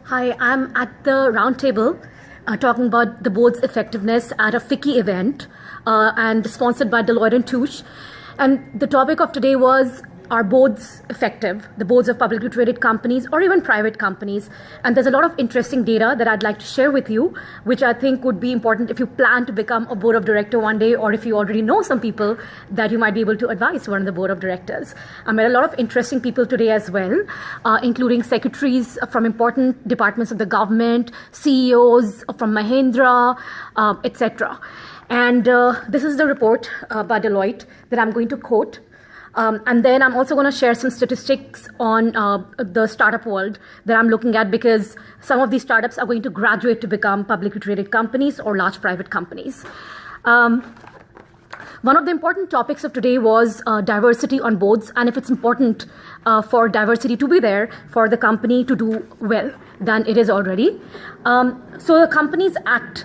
Hi, I'm at the Roundtable talking about the board's effectiveness at a FICCI event and sponsored by Deloitte and Touche. And the topic of today was, are boards effective, the boards of publicly traded companies or even private companies? And there's a lot of interesting data that I'd like to share with you, which I think would be important if you plan to become a board of director one day, or if you already know some people that you might be able to advise who are on the board of directors. I met a lot of interesting people today as well, including secretaries from important departments of the government, CEOs from Mahindra, etc. And this is the report by Deloitte that I'm going to quote. And then I'm also going to share some statistics on the startup world that I'm looking at, because some of these startups are going to graduate to become publicly traded companies or large private companies. One of the important topics of today was diversity on boards, and if it's important for diversity to be there for the company to do well than it is already. So the Companies Act,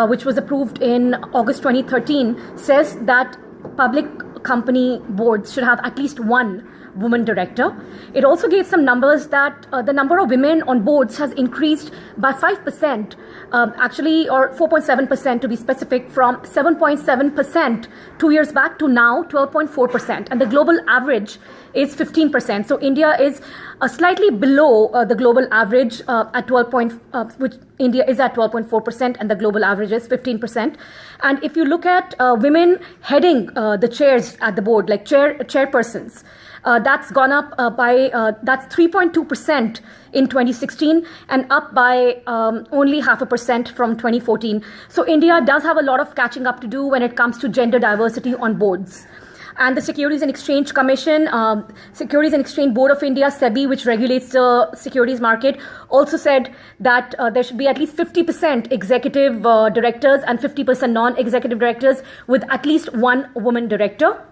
which was approved in August 2013, says that public company boards should have at least one woman director. It also gave some numbers that the number of women on boards has increased by 5%, actually, or 4.7% to be specific, from 7.7% 2 years back to now 12.4%. And the global average is 15%. So India is slightly below the global average at 12. Which India is at 12.4%, and the global average is 15%. And if you look at women heading the chairs at the board, like chairpersons, that's gone up that's 3.2% in 2016 and up by only 0.5% from 2014. So India does have a lot of catching up to do when it comes to gender diversity on boards. And the Securities and Exchange Commission, Securities and Exchange Board of India, SEBI, which regulates the securities market, also said that there should be at least 50% executive directors and 50% non-executive directors with at least one woman director.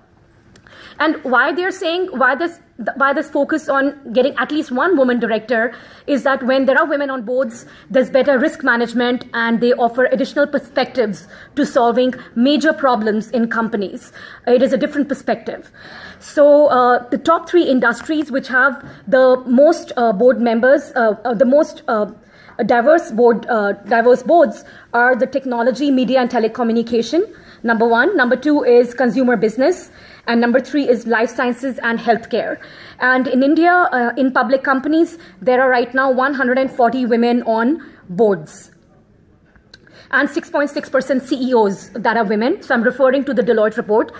And why they're saying, why this focus on getting at least one woman director is that when there are women on boards, there's better risk management, and they offer additional perspectives to solving major problems in companies. It is a different perspective. So the top three industries which have the most board members, the most diverse boards are the technology, media, and telecommunication. Number one. Number two is consumer business. And number three is life sciences and healthcare. And in India, in public companies, there are right now 140 women on boards and 6.6% CEOs that are women. So I'm referring to the Deloitte report.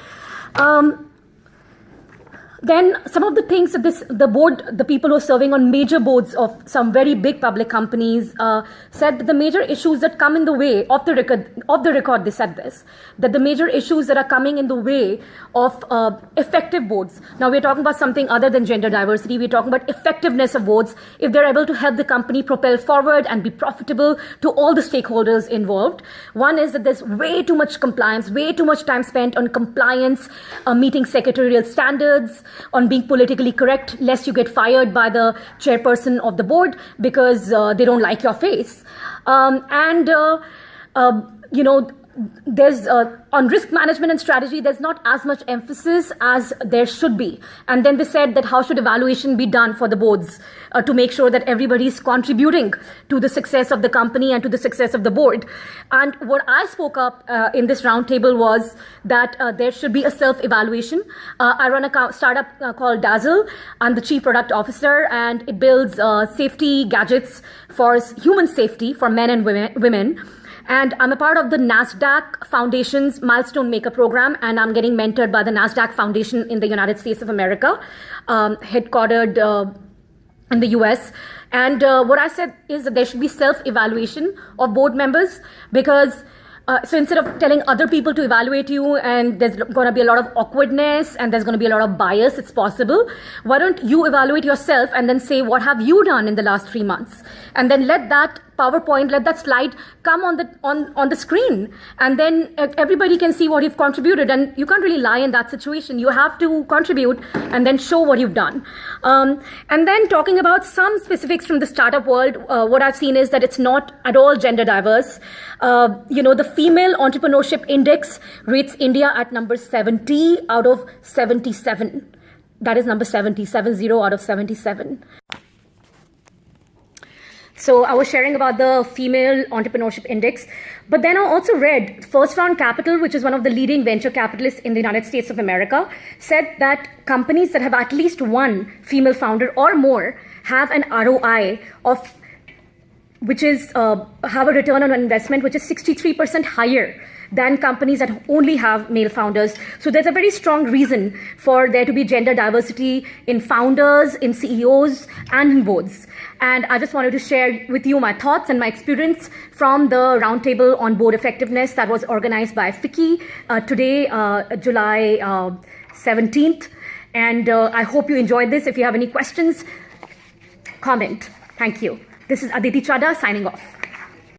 Then some of the things that the people who are serving on major boards of some very big public companies said that the major issues that come in the way of the record, they said this, that the major issues that are coming in the way of effective boards. Now we're talking about something other than gender diversity. We're talking about effectiveness of boards, if they're able to help the company propel forward and be profitable to all the stakeholders involved. One is that there's way too much compliance, way too much time spent on compliance, meeting secretarial standards, on being politically correct, lest you get fired by the chairperson of the board because they don't like your face. There's on risk management and strategy, there's not as much emphasis as there should be. And then they said that how should evaluation be done for the boards to make sure that everybody is contributing to the success of the company and to the success of the board. And what I spoke up in this roundtable was that there should be a self-evaluation. I run a startup called Dazzle. I'm the chief product officer, and it builds safety gadgets for human safety for men and women. And I'm a part of the NASDAQ Foundation's Milestone Maker program, and I'm getting mentored by the NASDAQ Foundation in the United States of America, headquartered in the US. And what I said is that there should be self-evaluation of board members, because so instead of telling other people to evaluate you, and there's going to be a lot of awkwardness and there's going to be a lot of bias, it's possible. Why don't you evaluate yourself and then say, what have you done in the last 3 months? And then let that PowerPoint, let that slide come on the screen, and then everybody can see what you've contributed. And you can't really lie in that situation. You have to contribute and then show what you've done. And then talking about some specifics from the startup world, what I've seen is that it's not at all gender diverse. The female entrepreneurship index rates India at number 70 out of 77. That is number 70 out of 77. So I was sharing about the Female Entrepreneurship Index, but then I also read First Round Capital, which is one of the leading venture capitalists in the United States of America, said that companies that have at least one female founder or more have an ROI of, which is have a return on investment, which is 63% higher than companies that only have male founders. So there's a very strong reason for there to be gender diversity in founders, in CEOs, and in boards. And I just wanted to share with you my thoughts and my experience from the Roundtable on Board Effectiveness that was organized by FICCI today, July 17th. And I hope you enjoyed this. If you have any questions, comment. Thank you. This is Aditi Chadha signing off.